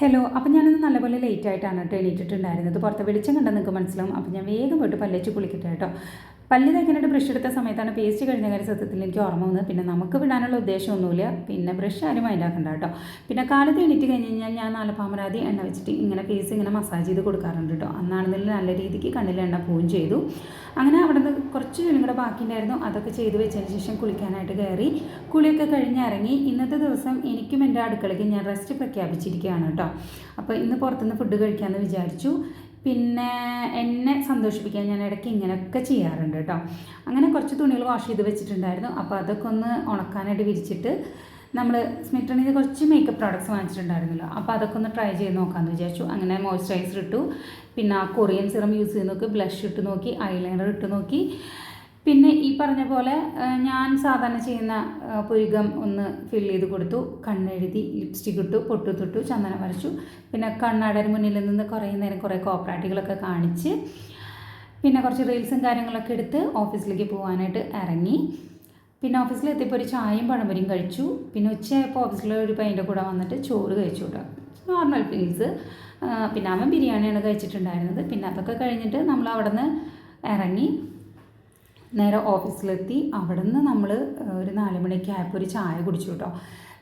Hello. അപ്പോൾ ഞാനിന്ന് നല്ലപോലെ ലേറ്റ് ആയിട്ടാണ് കേട്ടോ എണീറ്റിട്ടുണ്ടായിരുന്നത്. പുറത്ത് വെളിച്ചം കണ്ടാൽ നിങ്ങൾക്ക് മനസ്സിലാവും. അപ്പോൾ ഞാൻ വേഗം പോയിട്ട് പല്ലേച്ച് കുളിക്കട്ടെ കേട്ടോ. പല്ല് തേക്കാനായിട്ട് ബ്രഷ് എടുത്ത സമയത്താണ് പേസ്റ്റ് കഴിഞ്ഞ കാര്യം സത്യത്തിൽ എനിക്ക് ഓർമ്മ വന്നത്. പിന്നെ നമുക്ക് വിടാനുള്ള ഉദ്ദേശമൊന്നുമില്ല. പിന്നെ ബ്രഷ് ആരും മൈൻഡാക്കണ്ട കേട്ടോ. പിന്നെ കാലത്ത് എണീറ്റ് കഴിഞ്ഞ് കഴിഞ്ഞാൽ ഞാൻ നാലപ്പാമരാതി എണ്ണ വെച്ചിട്ട് ഇങ്ങനെ ഫേസ് ഇങ്ങനെ മസാജ് ചെയ്ത് കൊടുക്കാറുണ്ട് കേട്ടോ. അന്നാണെന്നില്ല നല്ല രീതിക്ക് കണ്ണിൽ എണ്ണ പോവുകയും ചെയ്തു. അങ്ങനെ അവിടെ നിന്ന് കുറച്ച് ജോലിയും കൂടെ ബാക്കിയുണ്ടായിരുന്നു. അതൊക്കെ ചെയ്ത് വെച്ചതിന് ശേഷം കുളിക്കാനായിട്ട് കയറി. കുളിയൊക്കെ കഴിഞ്ഞിറങ്ങി. ഇന്നത്തെ ദിവസം എനിക്കും എൻ്റെ അടുക്കളയ്ക്ക് ഞാൻ റെസ്റ്റ് പ്രഖ്യാപിച്ചിരിക്കുകയാണ് കേട്ടോ. അപ്പോൾ ഇന്ന് പുറത്തുനിന്ന് ഫുഡ് കഴിക്കാമെന്ന് വിചാരിച്ചു. പിന്നെ എന്നെ സന്തോഷിപ്പിക്കാൻ ഞാൻ ഇടയ്ക്ക് ഇങ്ങനെയൊക്കെ ചെയ്യാറുണ്ട് കേട്ടോ. അങ്ങനെ കുറച്ച് തുണികൾ വാഷ് ചെയ്ത് വെച്ചിട്ടുണ്ടായിരുന്നു. അപ്പോൾ അതൊക്കെ ഒന്ന് ഉണക്കാനായിട്ട് വിരിച്ചിട്ട് നമ്മൾ സ്മിറ്റണിൽ നിന്ന് കുറച്ച് മേക്കപ്പ് പ്രോഡക്റ്റ്സ് വാങ്ങിച്ചിട്ടുണ്ടായിരുന്നല്ലോ. അപ്പോൾ അതൊക്കെ ഒന്ന് ട്രൈ ചെയ്ത് നോക്കാമെന്ന് വിചാരിച്ചു. അങ്ങനെ മോയ്സ്ചറൈസർ ഇട്ടു, പിന്നെ ആ കൊറിയൻ സിറം യൂസ് ചെയ്ത് നോക്കി, ബ്ലഷ് ഇട്ട് നോക്കി, ഐലൈനർ ഇട്ട് നോക്കി. പിന്നെ ഈ പറഞ്ഞ പോലെ ഞാൻ സാധാരണ ചെയ്യുന്ന പുരികം ഒന്ന് ഫിൽ ചെയ്ത് കൊടുത്തു, കണ്ണെഴുതി, ലിപ്സ്റ്റിക് ഇട്ടു, പൊട്ടു തൊട്ടു, ചന്ദനം വരച്ചു. പിന്നെ കണ്ണാടന് മുന്നിൽ നിന്ന് കുറേ നേരം കുറേ കോപ്പറാട്ടികളൊക്കെ കാണിച്ച് പിന്നെ കുറച്ച് റീൽസും കാര്യങ്ങളൊക്കെ എടുത്ത് ഓഫീസിലേക്ക് പോകാനായിട്ട് ഇറങ്ങി. പിന്നെ ഓഫീസിലെത്തിയപ്പോൾ ഒരു ചായയും പഴംപൊരിയും കഴിച്ചു. പിന്നെ ഉച്ചയായപ്പോൾ ഓഫീസിൽ ഒരു പയ്യൻ്റെ കൂടെ വന്നിട്ട് ചോറ് കഴിച്ചു കേട്ടോ. Normal meals. പിന്നെ അവൻ ബിരിയാണിയാണ് കഴിച്ചിട്ടുണ്ടായിരുന്നത്. പിന്നെ അതൊക്കെ കഴിഞ്ഞിട്ട് നമ്മൾ അവിടെ നിന്ന് ഇറങ്ങി നേരെ ഓഫീസിലെത്തി. അവിടെ നിന്ന് നമ്മൾ ഒരു 4 മണിയൊക്കെ ആയപ്പോൾ ഒരു ചായ കുടിച്ചു കേട്ടോ.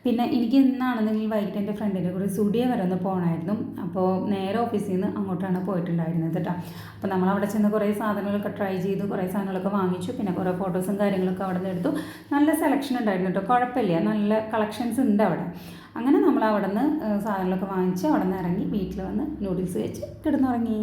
പിന്നെ എനിക്ക് ഇന്നാണെന്നെങ്കിൽ വൈകിട്ട് എൻ്റെ ഫ്രണ്ടിൻ്റെ കൂടെ സ്റ്റുഡിയോ വരെ ഒന്ന് പോകണമായിരുന്നു. അപ്പോൾ നേരെ ഓഫീസിൽ നിന്ന് അങ്ങോട്ടാണ് പോയിട്ടുണ്ടായിരുന്നത് കേട്ടോ. അപ്പോൾ നമ്മൾ അവിടെ ചെന്ന് കുറേ സാധനങ്ങളൊക്കെ ട്രൈ ചെയ്തു, കുറേ സാധനങ്ങളൊക്കെ വാങ്ങിച്ചു. പിന്നെ കുറേ ഫോട്ടോസും കാര്യങ്ങളൊക്കെ അവിടെ നിന്ന് എടുത്തു. നല്ല സെലക്ഷൻ ഉണ്ടായിരുന്നു കേട്ടോ, കുഴപ്പമില്ല, നല്ല കളക്ഷൻസ് ഉണ്ട് അവിടെ. അങ്ങനെ നമ്മൾ അവിടെ നിന്ന് സാധനങ്ങളൊക്കെ വാങ്ങിച്ച് അവിടെ നിന്ന് ഇറങ്ങി വീട്ടിൽ വന്ന് നൂഡിൽസ് കഴിച്ച് കിടന്നുറങ്ങി.